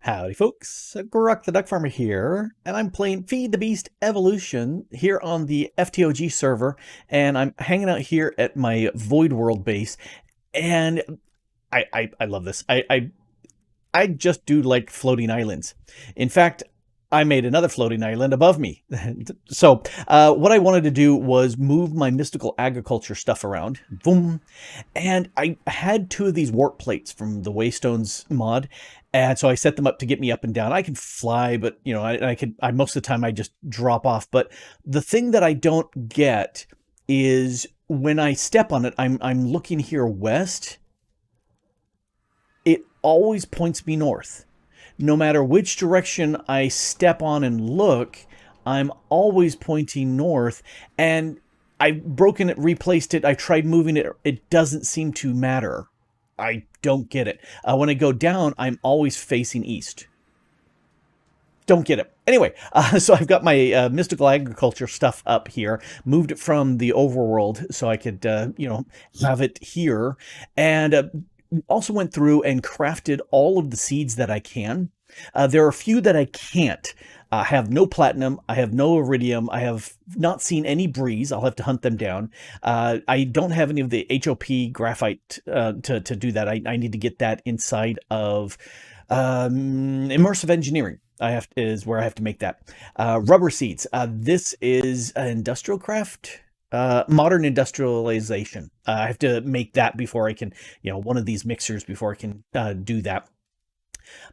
Howdy folks, Grok the DuckFarmer here, and I'm playing Feed the Beast Evolution here on the FTOG server, and I'm hanging out here at my Void World base, and I love this. I just do like floating islands. In fact, I made another floating island above me. So what I wanted to do was move my mystical agriculture stuff around. Boom. And I had two of these warp plates from the Waystones mod. And so I set them up to get me up and down. I can fly, but you know, I most of the time I just drop off. But the thing that I don't get is when I step on it, I'm looking here west. It always points me north. No matter which direction I step on and look, I'm always pointing north. And I've broken it, replaced it. I tried moving it. It doesn't seem to matter. I don't get it. When I go down, I'm always facing east. Don't get it. Anyway, so I've got my mystical agriculture stuff up here. Moved it from the overworld so I could, have it here. And also went through and crafted all of the seeds that I can. There are a few that I can't. I have no platinum. I have no iridium. I have not seen any breeze. I'll have to hunt them down. I don't have any of the HOP graphite to do that. I need to get that inside of immersive engineering. Is where I have to make that. Rubber seeds. This is an industrial craft. Modern industrialization. I have to make that before I can, one of these mixers before I can do that.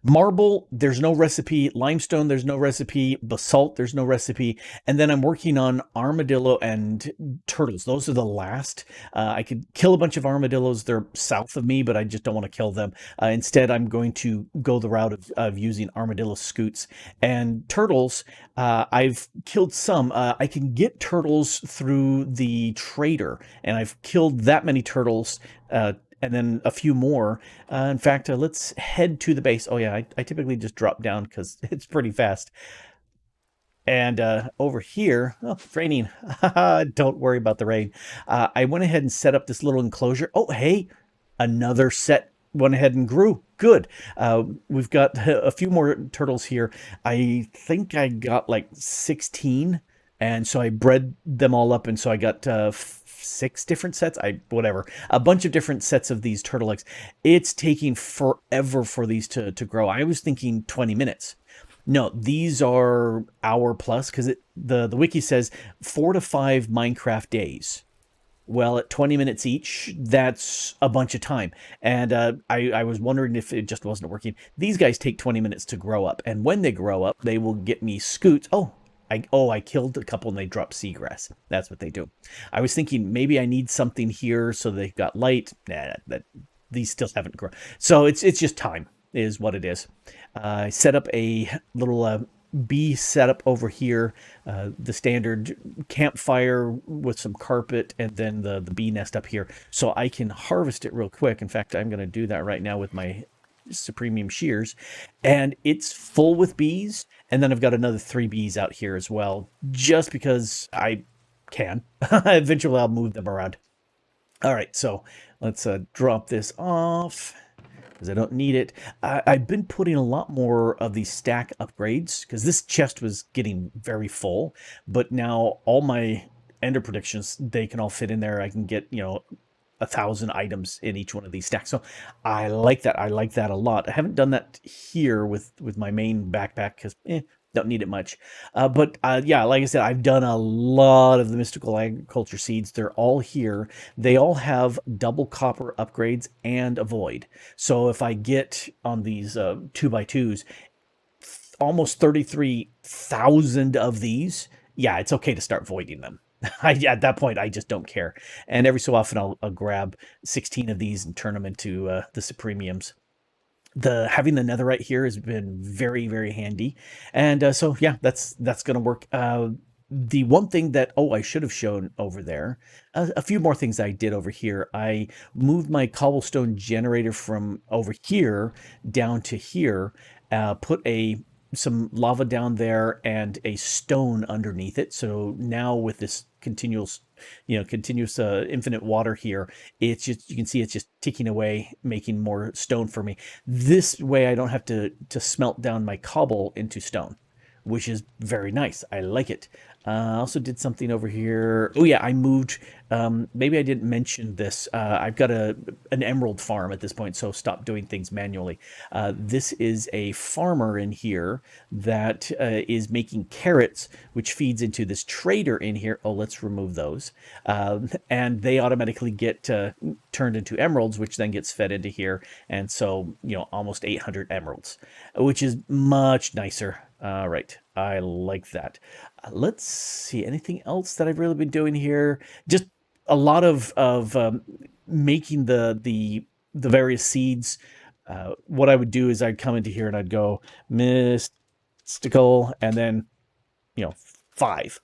Marble, there's no recipe. Limestone, there's no recipe. Basalt, there's no recipe. And then I'm working on armadillo and turtles. Those are the last. I could kill a bunch of armadillos. They're south of me, but I just don't want to kill them. Instead, I'm going to go the route of using armadillo scoots. And turtles, I've killed some. I can get turtles through the trader, and I've killed that many turtles and then a few more. In fact, let's head to the base. Oh yeah, I typically just drop down because it's pretty fast. And over here, oh, it's raining. Don't worry about the rain. I went ahead and set up this little enclosure. Oh, hey, another set went ahead and grew. Good. We've got a few more turtles here. I think I got like 16. And so I bred them all up. And so I got 6 different sets. Whatever. A bunch of different sets of these turtle eggs. It's taking forever for these to grow. I was thinking 20 minutes. No, these are hour plus because the wiki says 4 to 5 Minecraft days. Well, at 20 minutes each, that's a bunch of time. And I was wondering if it just wasn't working. These guys take 20 minutes to grow up. And when they grow up, they will get me scoots. I killed a couple and they dropped seagrass. That's what they do. I was thinking maybe I need something here so they got light. Nah, these still haven't grown. So it's just time is what it is. I set up a little bee setup over here, the standard campfire with some carpet and then the bee nest up here so I can harvest it real quick. In fact, I'm going to do that right now with my Supremium shears, and it's full with bees. And then I've got another 3 bees out here as well, just because I can. Eventually I'll move them around. All right, so let's drop this off because I don't need it. I've been putting a lot more of these stack upgrades because this chest was getting very full, but now all my ender predictions, they can all fit in there. I can get, 1,000 items in each one of these stacks. So I like that. I like that a lot. I haven't done that here with my main backpack because don't need it much. But yeah, like I said, I've done a lot of the mystical agriculture seeds. They're all here. They all have double copper upgrades and a void. So if I get on these 2x2s, almost 33,000 of these, yeah, it's okay to start voiding them. At that point, I just don't care. And every so often, I'll grab 16 of these and turn them into the Supremiums. Having the netherite here has been very, very handy. And so, yeah, that's going to work. The one thing that, I should have shown over there, a few more things I did over here. I moved my cobblestone generator from over here down to here, put some lava down there and a stone underneath it. So now with this continuous continuous infinite water here. It's just, you can see it's just ticking away, making more stone for me. This way I don't have to smelt down my cobble into stone, which is very nice. I like it. I also did something over here. Oh yeah, I moved. Maybe I didn't mention this. I've got an emerald farm at this point, so stop doing things manually. This is a farmer in here that is making carrots, which feeds into this trader in here. Oh, let's remove those. And they automatically get turned into emeralds, which then gets fed into here. And so, almost 800 emeralds, which is much nicer. All right, I like that. Let's see, anything else that I've really been doing here? Just a lot of making the various seeds. What I would do is I'd come into here and I'd go mystical, and then 5.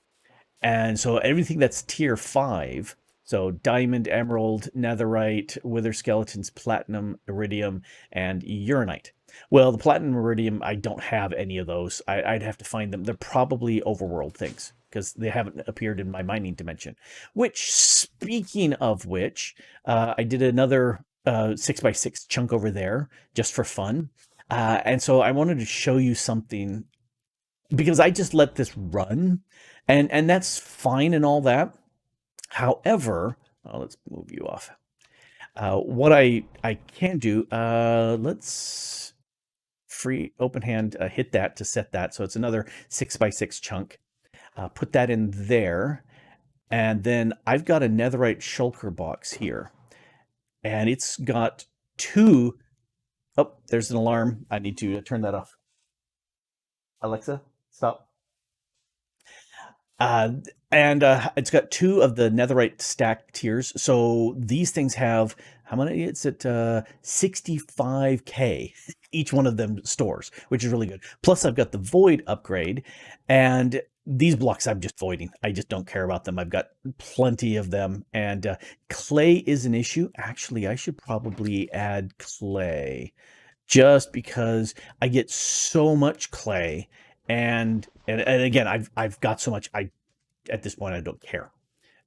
And so everything that's tier 5, so diamond, emerald, netherite, wither skeletons, platinum, iridium, and uranite. Well, the platinum, iridium, I don't have any of those. I'd have to find them. They're probably overworld things because they haven't appeared in my mining dimension. Which, speaking of which, I did another 6x6 chunk over there just for fun. And so I wanted to show you something because I just let this run, and that's fine and all that. However, let's move you off. What I can do, let's free open hand hit that to set that, so it's another 6x6 chunk. Put that in there, and then I've got a netherite shulker box here, and it's got 2. Oh, there's an alarm. I need to turn that off. Alexa, stop. Uh, and it's got 2 of the netherite stack tiers. So these things have, how many? It's at 65k each one of them stores, which is really good. Plus, I've got the void upgrade, and these blocks I'm just voiding. I just don't care about them. I've got plenty of them, and clay is an issue. Actually, I should probably add clay just because I get so much clay, and again, I've got so much. I At this point I don't care,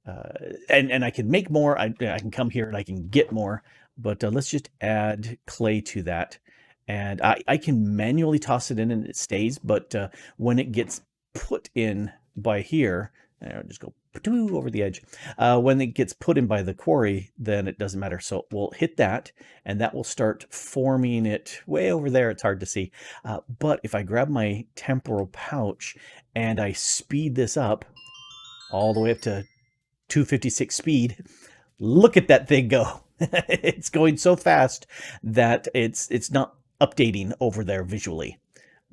uh, and I can make more. I can come here and I can get more, but let's just add clay to that, and I can manually toss it in and it stays. But when it gets put in by here, I'll just go over the edge. When it gets put in by the quarry, then it doesn't matter. So we'll hit that, and that will start forming it way over there. It's hard to see. But if I grab my temporal pouch and I speed this up all the way up to 256 speed, look at that thing go. It's going so fast that it's not updating over there visually.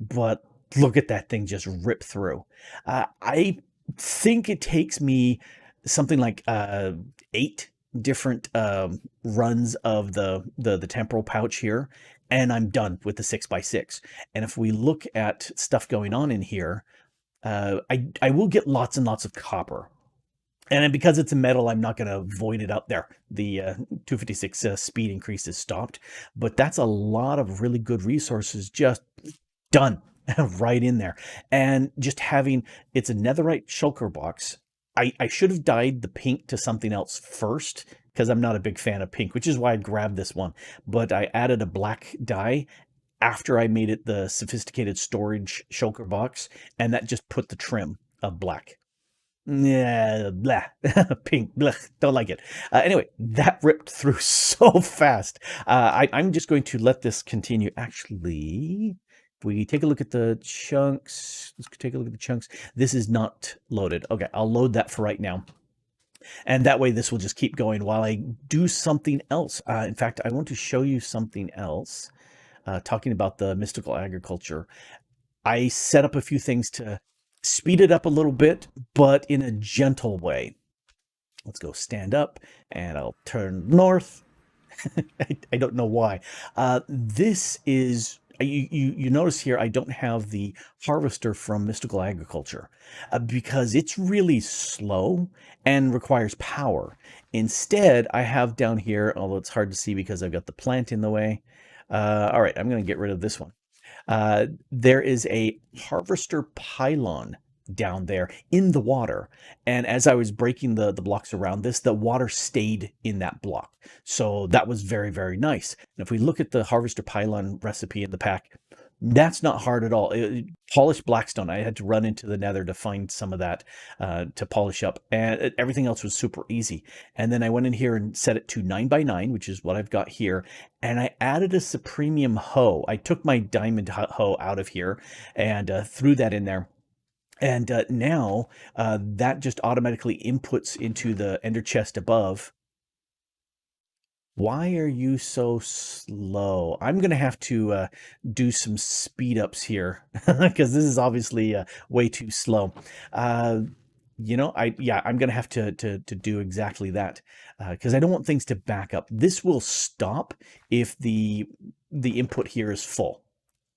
But look at that thing just rip through. I think it takes me something like 8 different runs of the temporal pouch here, and I'm done with the 6x6. And if we look at stuff going on in here, I will get lots and lots of copper. And then because it's a metal, I'm not going to void it out there. The 256 speed increase is stopped, but that's a lot of really good resources just done right in there. And just having, it's a netherite shulker box. I should have dyed the pink to something else first because I'm not a big fan of pink, which is why I grabbed this one. But I added a black dye after I made it the sophisticated storage shulker box, and that just put the trim of black. Yeah, blah, pink, blah, don't like it. Anyway, that ripped through so fast. I'm just going to let this continue. Actually, if we take a look at the chunks, let's take a look at the chunks. This is not loaded. Okay, I'll load that for right now. And that way this will just keep going while I do something else. In fact, I want to show you something else. Talking about the mystical agriculture, I set up a few things to speed it up a little bit, but in a gentle way. Let's go stand up, and I'll turn north. I don't know why. This is, you notice here I don't have the harvester from mystical agriculture because it's really slow and requires power. Instead, I have down here, although it's hard to see because I've got the plant in the way. All right, I'm going to get rid of this one. There is a harvester pylon down there in the water. And as I was breaking the blocks around this, the water stayed in that block. So that was very, very nice. And if we look at the harvester pylon recipe in the pack, that's not hard at all. Polished blackstone. I had to run into the nether to find some of that to polish up, and everything else was super easy. And then I went in here and set it to 9x9, which is what I've got here. And I added a supremium hoe. I took my diamond hoe out of here and threw that in there. And now that just automatically inputs into the ender chest above. Why are you so slow? I'm going to have to do some speed ups here because this is obviously way too slow. Uh, I'm going to have to do exactly that because I don't want things to back up. This will stop if the input here is full.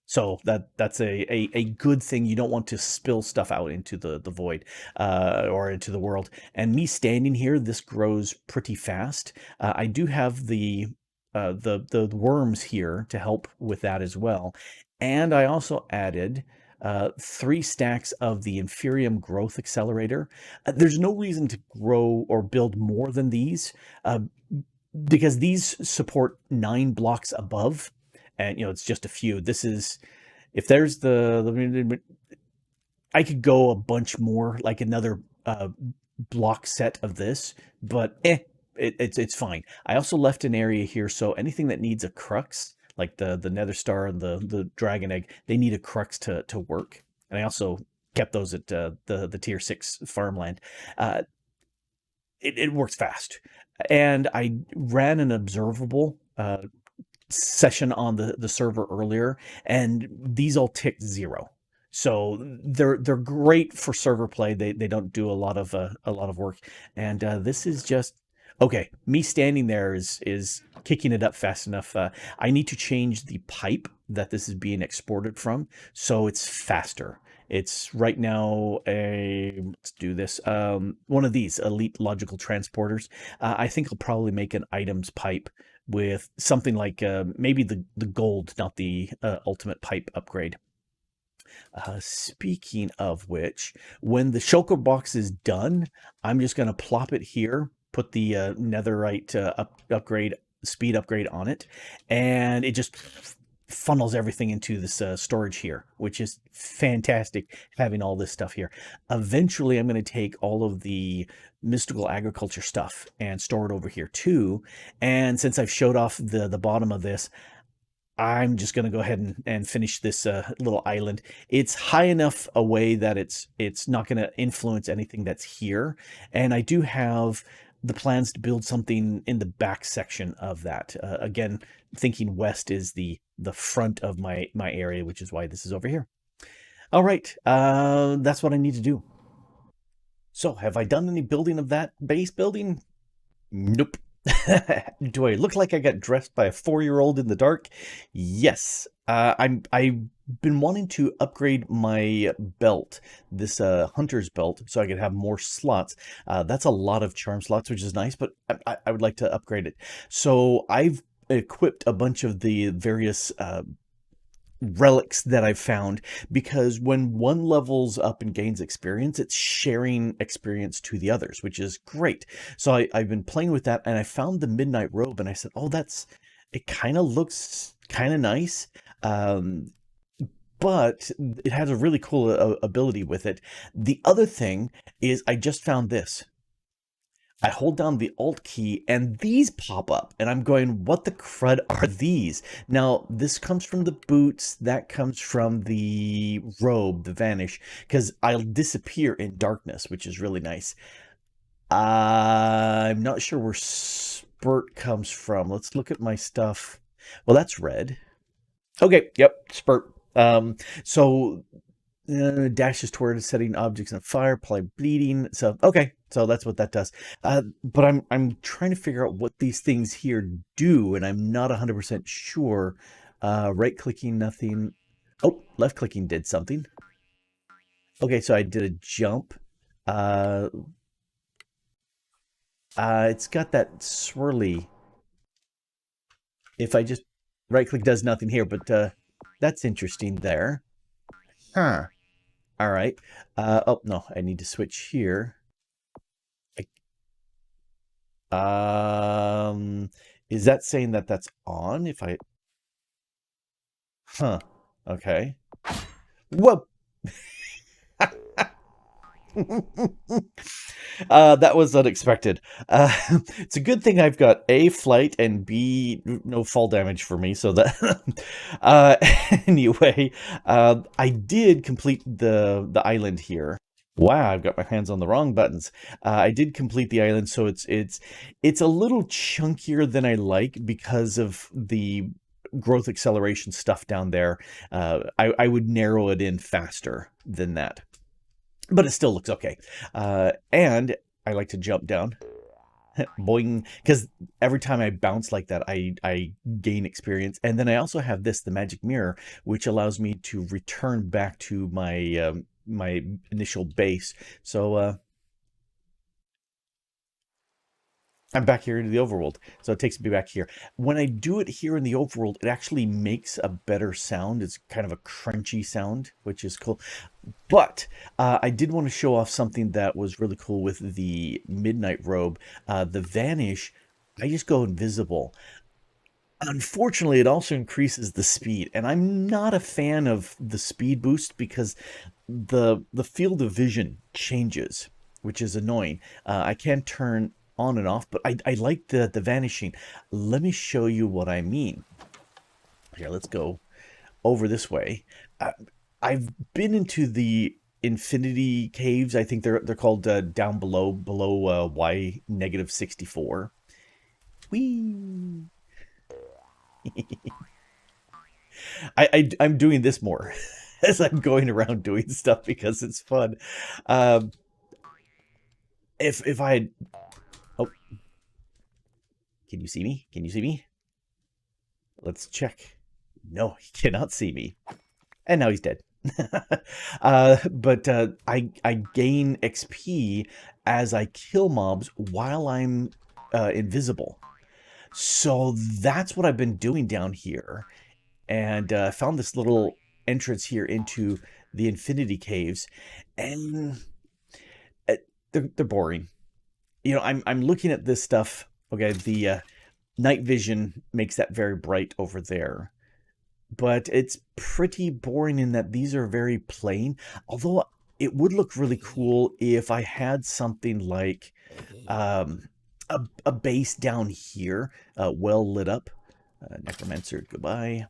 So that's a good thing. You don't want to spill stuff out into the void or into the world. And me standing here, this grows pretty fast. I do have the worms here to help with that as well. And I also added 3 stacks of the Inferium Growth Accelerator. There's no reason to grow or build more than these because these support 9 blocks above. And it's just a few. This is, if there's I could go a bunch more, like another block set of this, but it's fine. I also left an area here, so anything that needs a crux, like the Nether Star and the Dragon Egg, they need a crux to work. And I also kept those at the tier 6 farmland. It works fast, and I ran an observable session on the server earlier, and these all ticked 0. So they're great for server play. They don't do a lot of work, and this is just okay. Me standing there is kicking it up fast enough. I need to change the pipe that this is being exported from, so it's faster. It's right now let's do this. One of these elite logical transporters. I think I'll probably make an items pipe with something like maybe the gold, not the ultimate pipe upgrade. Speaking of which, when the shulker box is done, I'm just going to plop it here, put the netherite upgrade, speed upgrade on it, and it just funnels everything into this storage here, which is fantastic having all this stuff here. Eventually, I'm going to take all of the mystical agriculture stuff and store it over here too. And since I've showed off the bottom of this, I'm just going to go ahead and finish this little island. It's high enough away that it's not going to influence anything that's here. And I do have the plans to build something in the back section of that. Again, thinking west is the front of my area, which is why this is over here. All right, that's what I need to do. So, have I done any building of that base building? Nope. Do I look like I got dressed by a 4-year-old in the dark? Yes. I've been wanting to upgrade my belt, this hunter's belt, so I could have more slots. That's a lot of charm slots, which is nice, but I would like to upgrade it. So I've equipped a bunch of the various relics that I've found, because when one levels up and gains experience, it's sharing experience to the others, which is great. So I've been playing with that, and I found the midnight robe, and I said, oh, it kind of looks kind of nice. But it has a really cool ability with it. The other thing is I just found this. I hold down the Alt key and these pop up, and I'm going, what the crud are these? Now, this comes from the boots, that comes from the robe, the vanish, because I'll disappear in darkness, which is really nice. I'm not sure where spurt comes from. Let's look at my stuff. Well, that's red. Okay, yep, spurt. So dashes toward setting objects on fire, apply bleeding. So okay, so that's what that does. But I'm trying to figure out what these things here do, and I'm not 100% sure. Right clicking, nothing. Oh, left clicking did something. Okay, so I did a jump. Uh, it's got that swirly. If I just right click, does nothing here, but that's interesting there. Huh. All right. Oh no, I need to switch here. Um, is that saying that that's on? If I, huh? Okay. Whoa. That was unexpected. It's a good thing I've got A, flight, and B, no fall damage for me. So that, uh, anyway, I did complete the island here. Wow, I've got my hands on the wrong buttons. I did complete the island, so it's a little chunkier than I like because of the growth acceleration stuff down there. I would narrow it in faster than that, but it still looks okay. And I like to jump down, boing, because every time I bounce like that, I gain experience. And then I also have this, the magic mirror, which allows me to return back to my initial base. So I'm back here into the overworld. So it takes me back here. When I do it here in the overworld, it actually makes a better sound. It's kind of a crunchy sound, which is cool. But I did want to show off something that was really cool with the Midnight Robe. The Vanish, I just go invisible. Unfortunately, it also increases the speed, and I'm not a fan of the speed boost because the field of vision changes, which is annoying. I can turn on and off, but I like the vanishing. Let me show you what I mean. Here, let's go over this way. Uh, I've been into the infinity caves. I think they're called down below Y negative 64. Whee! I'm doing this more as I'm going around doing stuff because it's fun. Um, if I had, oh, can you see me? Can you see me? Let's check. No, he cannot see me. And now he's dead. But I gain XP as I kill mobs while I'm invisible. So that's what I've been doing down here, and found this little entrance here into the Infinity Caves, and uh, they're boring. You know, I'm looking at this stuff. Okay, the night vision makes that very bright over there, but it's pretty boring in that these are very plain. Although it would look really cool if I had something like um, a base down here, well lit up. Necromancer, goodbye.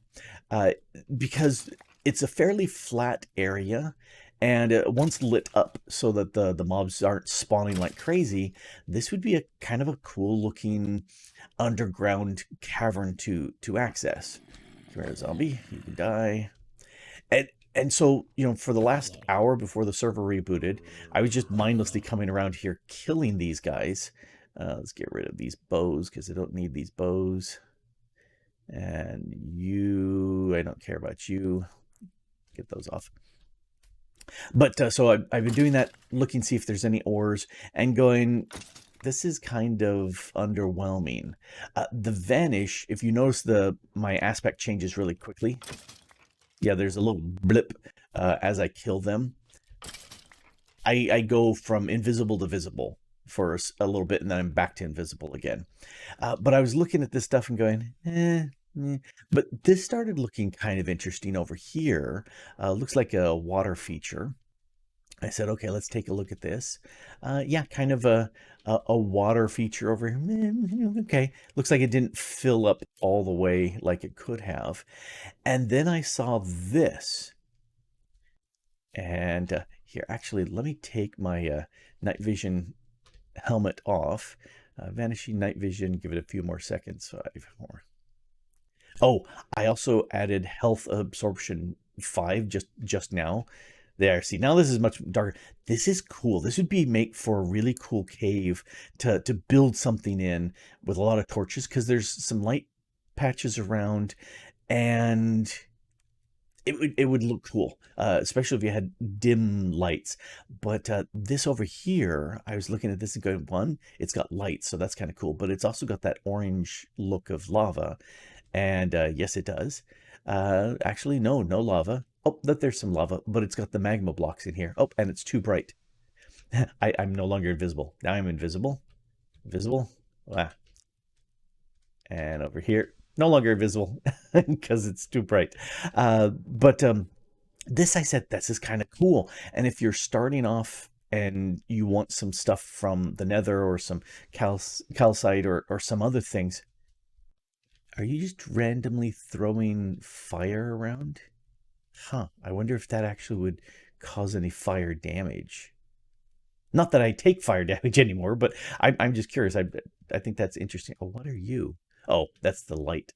Uh, because it's a fairly flat area, and once lit up so that the mobs aren't spawning like crazy, this would be a kind of a cool looking underground cavern to access. Come here, zombie. You can die. And so, you know, for the last hour before the server rebooted, I was just mindlessly coming around here killing these guys. Let's get rid of these bows because I don't need these bows. And you, I don't care about you. Get those off. But so I've been doing that, looking see if there's any ores, and going, this is kind of underwhelming. The vanish, if you notice my aspect changes really quickly. Yeah, there's a little blip as I kill them. I go from invisible to visible for a little bit, and then I'm back to invisible again. But I was looking at this stuff and going, But this started looking kind of interesting over here. Looks like a water feature. I said, okay, let's take a look at this. Yeah, kind of a water feature over here. Okay, looks like it didn't fill up all the way like it could have. And then I saw this. And here, actually, let me take my night vision helmet off. Vanishing night vision, give it a few more seconds. 5 more. Oh, I also added health absorption 5 just now. There, see, now this is much darker. This is cool. This would be make for a really cool cave to build something in with a lot of torches because there's some light patches around, and it would look cool, especially if you had dim lights. But this over here, I was looking at this and going, one, it's got lights, so that's kind of cool, but it's also got that orange look of lava. And yes, it does. Actually, no lava. Oh, there's some lava, but it's got the magma blocks in here. Oh, and it's too bright. I'm no longer invisible. Now I'm invisible. Invisible. Ah. And over here, no longer invisible because it's too bright. But this, I said, this is kind of cool. And if you're starting off and you want some stuff from the nether or some calcite or some other things, are you just randomly throwing fire around? Huh. I wonder if that actually would cause any fire damage. Not that I take fire damage anymore, but I'm just curious. I think that's interesting. Oh, what are you? Oh, that's the light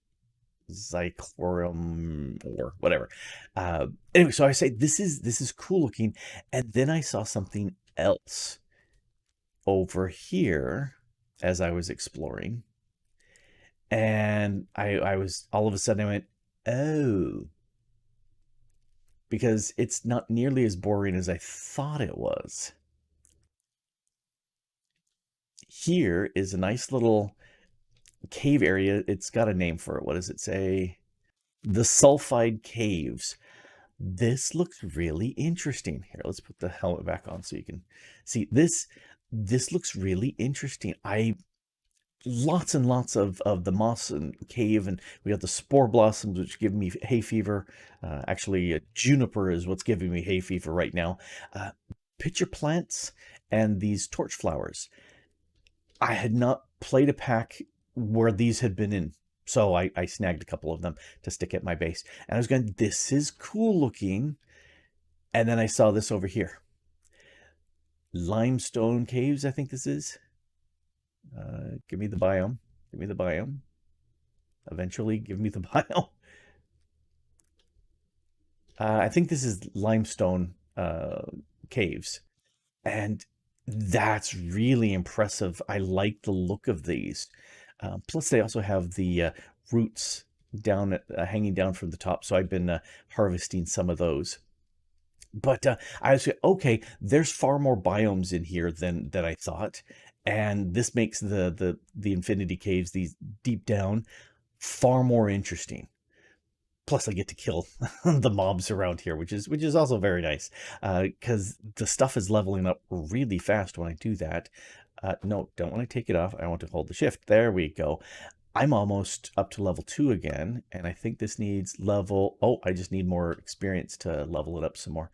Zychlorum or whatever. Anyway, so I say this is cool looking, and then I saw something else over here as I was exploring, and I was all of a sudden I went, oh, because it's not nearly as boring as I thought it was. Here is a nice little cave area. It's got a name for it. What does it say? The Sulfide Caves. This looks really interesting. Here, let's put the helmet back on so you can see this. This looks really interesting. Lots and lots of the moss and cave, and we got the spore blossoms, which give me hay fever. Actually, juniper is what's giving me hay fever right now. Pitcher plants and these torch flowers. I had not played a pack where these had been in, so I snagged a couple of them to stick at my base. And I was going, this is cool looking. And then I saw this over here. Limestone caves, I think this is. Give me the biome. Give me the biome. Eventually, give me the biome. I think this is limestone caves. And that's really impressive. I like the look of these. Plus, they also have the roots down hanging down from the top. So I've been harvesting some of those. But I was okay. There's far more biomes in here than I thought, and this makes the infinity caves, these deep down, far more interesting. Plus, I get to kill the mobs around here, which is also very nice, because the stuff is leveling up really fast when I do that. No, don't want to take it off. I want to hold the shift. There we go. I'm almost up to level 2 again, and I think this needs level... Oh, I just need more experience to level it up some more.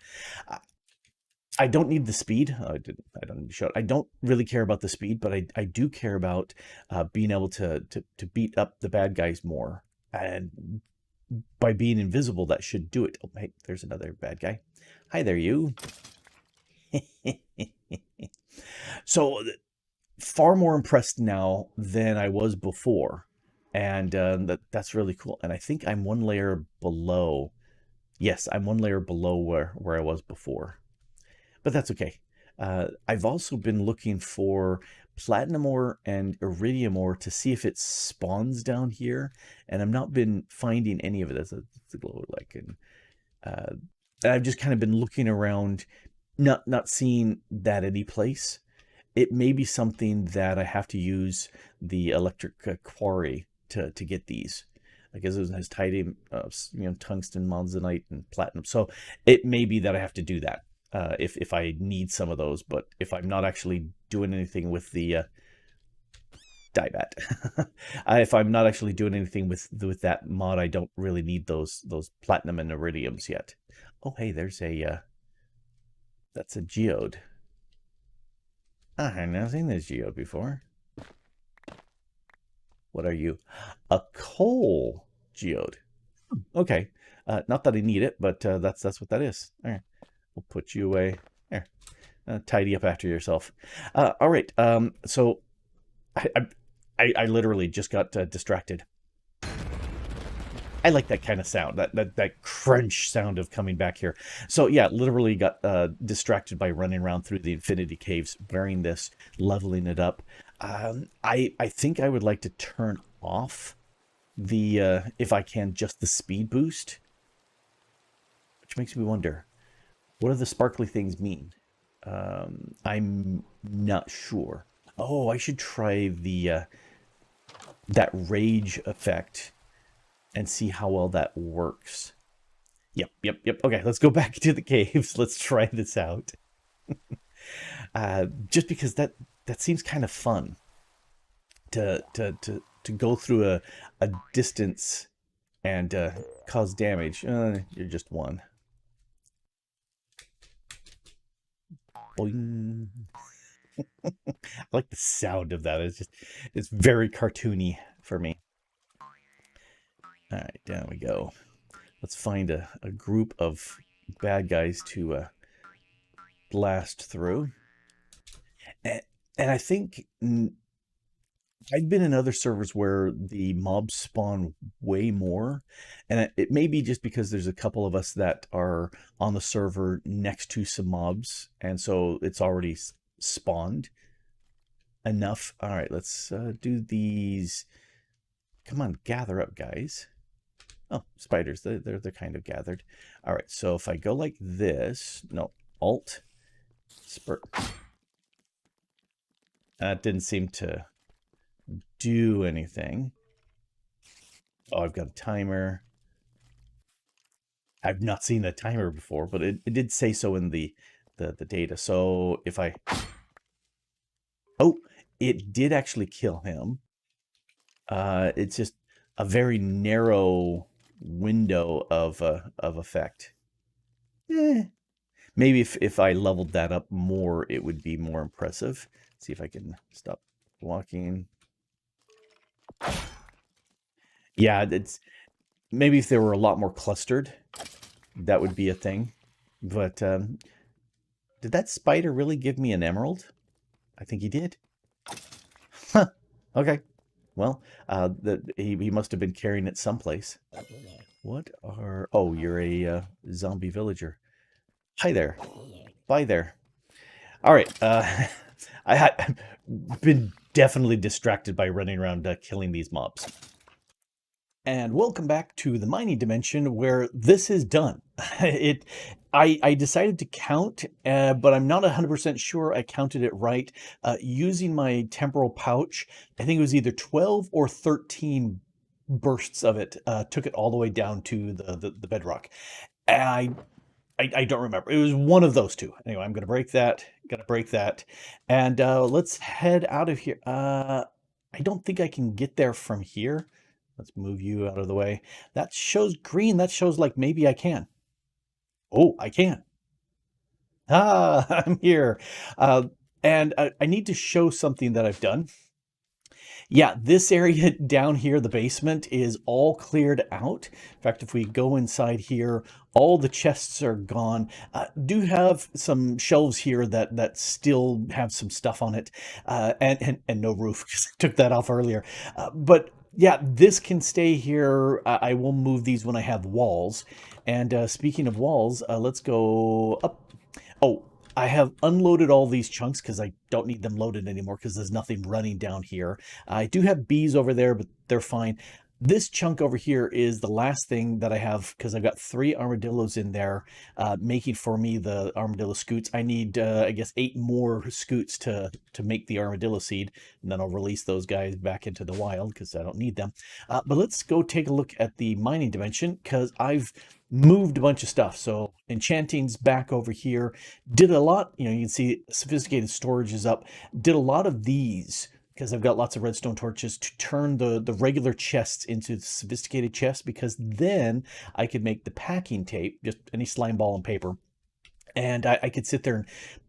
I don't need the speed. I don't need to show it. I don't really care about the speed, but I do care about being able to beat up the bad guys more. And by being invisible, that should do it. Oh, hey, there's another bad guy. Hi there, you. So far more impressed now than I was before, and that's really cool. And I think I'm one layer below. Yes, I'm one layer below where I was before, but that's okay. I've also been looking for platinum ore and iridium ore to see if it spawns down here, and I've not been finding any of it. As a glow like, and I've just kind of been looking around, not seeing that any place. It may be something that I have to use the electric quarry to get these. I guess it has titanium, tungsten, monzonite, and platinum. So it may be that I have to do that if I need some of those. But if I'm not actually doing anything with the diebat, if I'm not actually doing anything with that mod, I don't really need those platinum and iridiums yet. Oh, hey, there's a that's a geode. I have never seen this geode before. What are you? A coal geode. Okay. Not that I need it, but that's what that is. All right. We'll put you away. There. Tidy up after yourself. All right. So I literally just got distracted. I like that kind of sound, that crunch sound of coming back here. So yeah, literally got distracted by running around through the infinity caves, wearing this, leveling it up. I think I would like to turn off the, if I can, just the speed boost, which makes me wonder, what do the sparkly things mean? I'm not sure. Oh, I should try the that rage effect and see how well that works. Yep. Okay, let's go back to the caves. Let's try this out. Just because that seems kind of fun to go through a distance and cause damage. You're just one. Boing. I like the sound of that. It's very cartoony for me. All right, down we go. Let's find a group of bad guys to blast through. And I think I've been in other servers where the mobs spawn way more, and it may be just because there's a couple of us that are on the server next to some mobs, and so it's already spawned enough. All right, let's do these. Come on, gather up, guys. Oh, spiders, they're kind of gathered. All right, so if I go like this, no, Alt, spurt. That didn't seem to do anything. Oh, I've got a timer. I've not seen a timer before, but it did say so in the data. So if I... Oh, it did actually kill him. It's just a very narrow window of effect. Maybe if I leveled that up more, it would be more impressive. Let's see if I can stop walking. Yeah, it's maybe if they were a lot more clustered, that would be a thing. But did that spider really give me an emerald? I think he did. Huh. Okay. Well, he must have been carrying it someplace. What are... Oh, you're a zombie villager. Hi there. Bye there. All right. I've been definitely distracted by running around killing these mobs. And welcome back to the mining dimension where this is done. I decided to count, but I'm not 100% sure I counted it right. Using my temporal pouch, I think it was either 12 or 13 bursts of it took it all the way down to the bedrock. And I don't remember. It was one of those two. Anyway, I'm going to break that. And let's head out of here. I don't think I can get there from here. Let's move you out of the way. That shows green. That shows like maybe I can. Oh, I can. Ah, I'm here. And I need to show something that I've done. Yeah, this area down here, the basement, is all cleared out. In fact, if we go inside here, all the chests are gone. Do have some shelves here that still have some stuff on it, and no roof because I took that off earlier. But yeah, this can stay here. I will move these when I have walls. And speaking of walls, let's go up. Oh, I have unloaded all these chunks because I don't need them loaded anymore because there's nothing running down here. I do have bees over there, but they're fine. This chunk over here is the last thing that I have because I've got 3 armadillos in there making for me the armadillo scoots. I need, I guess, 8 more scoots to make the armadillo seed, and then I'll release those guys back into the wild because I don't need them. But let's go take a look at the mining dimension because I've moved a bunch of stuff. So enchanting's back over here. Did a lot, you can see sophisticated storage is up. Did a lot of these because I've got lots of redstone torches to turn the regular chests into sophisticated chests, because then I could make the packing tape, just any slime ball and paper, and I could sit there and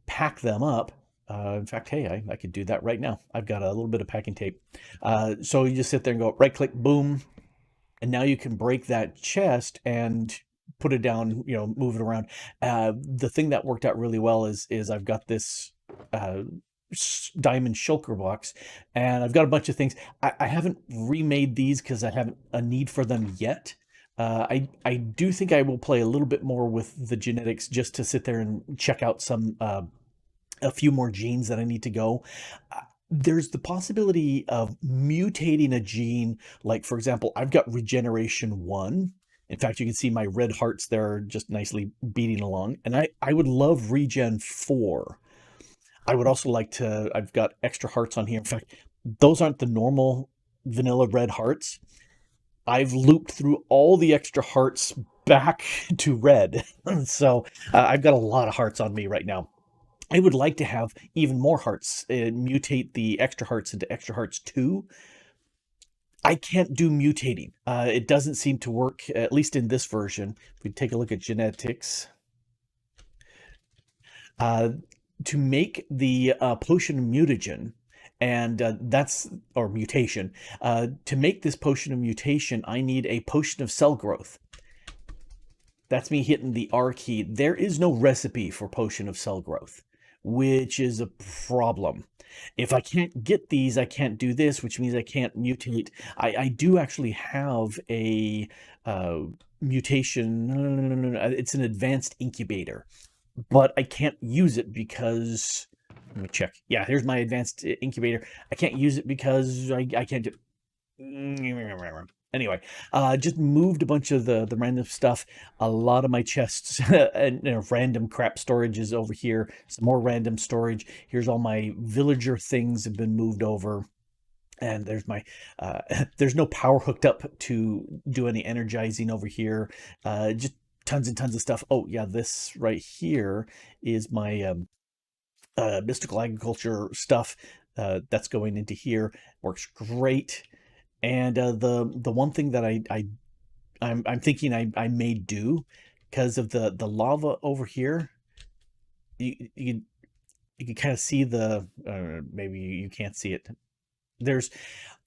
pack them up. In fact, hey, I could do that right now. I've got a little bit of packing tape. So you just sit there and go right click, boom, and now you can break that chest and put it down, move it around. The thing that worked out really well is I've got this diamond shulker box, and I've got a bunch of things. I haven't remade these because I haven't a need for them yet. I do think I will play a little bit more with the genetics just to sit there and check out some a few more genes that I need to go. There's the possibility of mutating a gene, like for example, I've got regeneration 1. In fact, you can see my red hearts there just nicely beating along, and I would love regen 4. I would also like to, I've got extra hearts on here. In fact, those aren't the normal vanilla red hearts. I've looped through all the extra hearts back to red. So I've got a lot of hearts on me right now. I would like to have even more hearts, mutate the extra hearts into extra hearts too. I can't do mutating. It doesn't seem to work, at least in this version. If we take a look at genetics, uh, to make the potion mutagen, and that's, or mutation, to make this potion of mutation, I need a potion of cell growth. That's me hitting the R key. There is no recipe for potion of cell growth, which is a problem. If I can't get these, I can't do this, which means I can't mutate. I do actually have a uh, mutation. No. It's an advanced incubator, but I can't use it because, let me check. Yeah, here's my advanced incubator. I can't use it because I can't do. Anyway, just moved a bunch of the random stuff. A lot of my chests and random crap storage is over here. Some more random storage. Here's all my villager things have been moved over. And there's my, there's no power hooked up to do any energizing over here. Just tons and tons of stuff. Oh yeah, this right here is my mystical agriculture stuff. That's going into here. Works great. And the one thing that I'm thinking I may do, because of the lava over here, you can kind of see the, maybe you can't see it. There's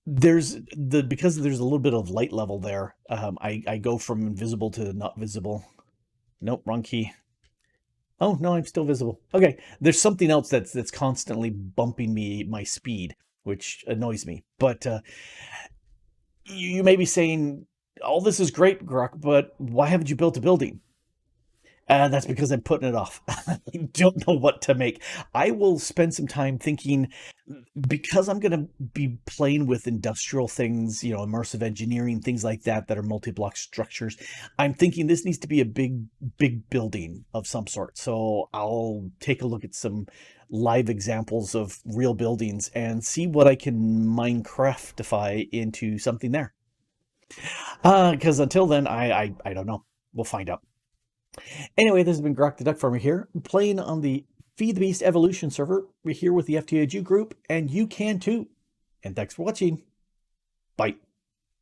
because there's a little bit of light level there. I go from invisible to not visible. Nope, wrong key. Oh no, I'm still visible. Okay, there's something else that's constantly bumping my speed, which annoys me. But you may be saying, all this is great, Grok, but why haven't you built a building? That's because I'm putting it off. I don't know what to make. I will spend some time thinking, because I'm going to be playing with industrial things, immersive engineering, things like that, that are multi-block structures. I'm thinking this needs to be a big building of some sort. So I'll take a look at some live examples of real buildings and see what I can Minecraftify into something there. Because until then, I don't know. We'll find out. Anyway, this has been Grok the Duck Farmer here, playing on the Feed the Beast Evolution server. We're here with the FTOG group, and you can too. And thanks for watching. Bye.